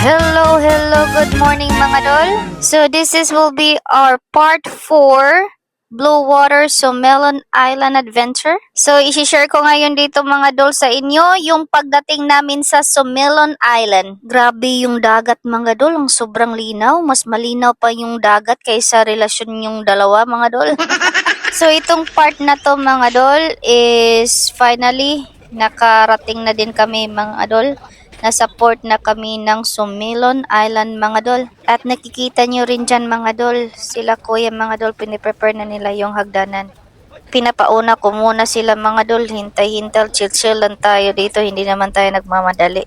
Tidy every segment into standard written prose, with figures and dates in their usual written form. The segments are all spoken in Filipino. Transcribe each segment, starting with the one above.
Hello, good morning mga dol. So this will be our part 4 Blue Water Sumelon Island Adventure. So isi-share ko ngayon dito mga dol sa inyo yung pagdating namin sa Sumelon Island. Grabe yung dagat mga dol, ang sobrang linaw. Mas malinaw pa yung dagat kaysa relasyon yung dalawa mga dol. So itong part na to mga dol is finally nakarating na din kami mga dol. Nasa port na kami ng Sumelon Island mga dol. At nakikita nyo rin dyan mga dol, sila kuya mga dol, piniprepare na nila yung hagdanan. Pinapauna ko muna sila mga dol, hintay-hintal, chill-chill lang tayo dito, hindi naman tayo nagmamadali.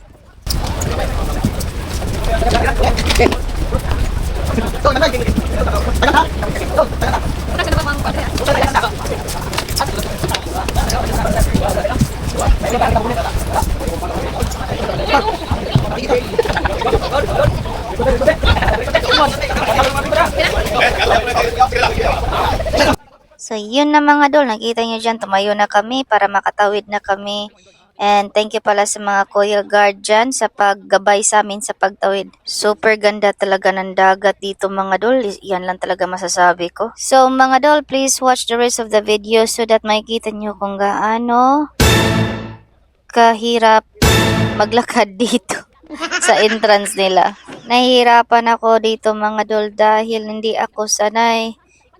So yun na mga dol, nakita nyo dyan, tumayo na kami para makatawid na kami. And thank you pala sa mga kuya guard dyan sa paggabay sa amin sa pagtawid. Super ganda talaga ng dagat dito mga dol, yan lang talaga masasabi ko. So mga dol, please watch the rest of the video so that makikita nyo kung gaano kahirap maglakad dito sa entrance nila. Nahihirapan ako dito mga dol dahil hindi ako sanay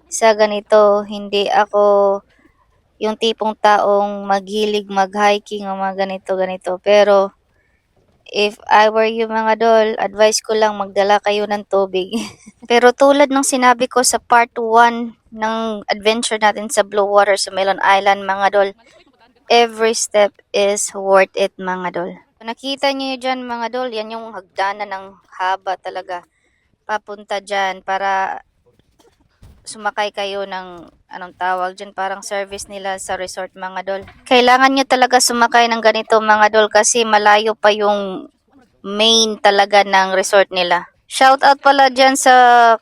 sa ganito. Hindi ako yung tipong taong maghilig mag-hiking o mga ganito. Pero if I were you mga dol, advice ko lang magdala kayo ng tubig. Pero tulad ng sinabi ko sa part 1 ng adventure natin sa Blue Water sa Sumelon Island mga dol, every step is worth it mga dol. Nakita niyo dyan mga dol, yan yung hagdanan ng haba talaga. Papunta dyan para sumakay kayo ng anong tawag dyan, parang service nila sa resort mga dol. Kailangan nyo talaga sumakay ng ganito mga dol kasi malayo pa yung main talaga ng resort nila. Shout out pala dyan sa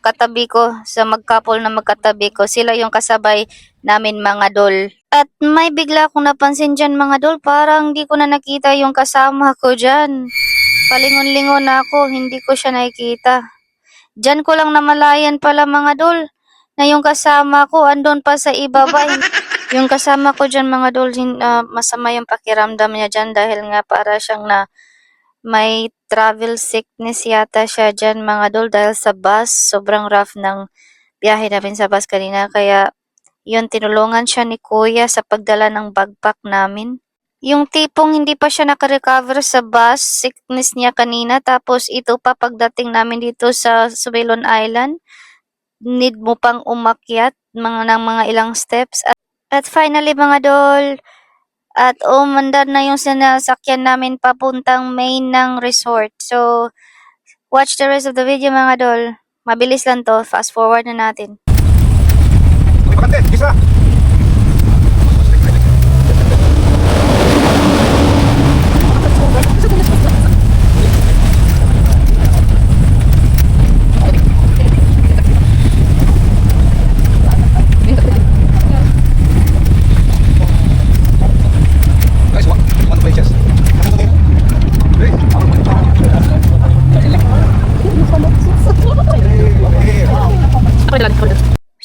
katabi ko, sa magkapol na magkatabi ko. Sila yung kasabay namin mga dol. At may bigla akong napansin dyan mga dol, parang hindi ko na nakita yung kasama ko dyan. Palingon-lingon na ako, hindi ko siya nakikita. Dyan ko lang namalayan pala mga dol na yung kasama ko andun pa sa ibaba. Yung kasama ko dyan mga dol, masama yung pakiramdam niya dyan dahil nga para siyang na may travel sickness yata siya dyan mga dol dahil sa bus. Sobrang rough ng biyahe namin sa bus kanina kaya yun, tinulungan siya ni kuya sa pagdala ng backpack namin. Yung tipong hindi pa siya nakarecover sa bus sickness niya kanina tapos ito pa pagdating namin dito sa Sumelon Island, need mo pang umakyat ng mga ilang steps. At finally mga dol, at umandar na yung sinasakyan namin papuntang main ng resort. So, watch the rest of the video mga dol. Mabilis lang to, fast forward na natin.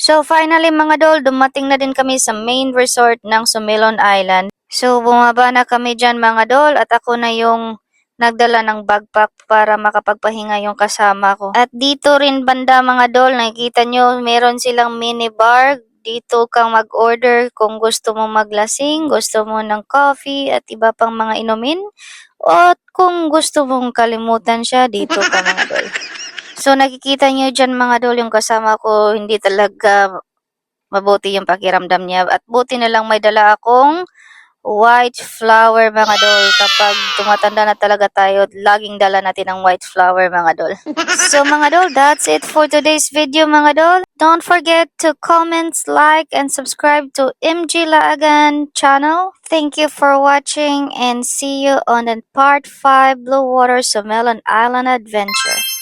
So finally mga dol, dumating na din kami sa main resort ng Sumelon Island. So bumaba na kami dyan mga dol at ako na yung nagdala ng backpack para makapagpahinga yung kasama ko. At dito rin banda mga dol, nakikita nyo meron silang mini bar. Dito kang mag-order kung gusto mo maglasing, gusto mo ng coffee at iba pang mga inumin. At kung gusto mong kalimutan siya, dito ka mga dol. So nakikita nyo dyan mga dol, yung kasama ko hindi talaga mabuti yung pakiramdam niya. At buti na lang may dala akong white flower mga dol. Kapag tumatanda na talaga tayo, laging dala natin ang white flower mga dol. So mga dol, that's it for today's video mga dol. Don't forget to comment, like, and subscribe to MG Laagan channel. Thank you for watching and see you on the part 5 Blue Water Sumelon Island Adventure.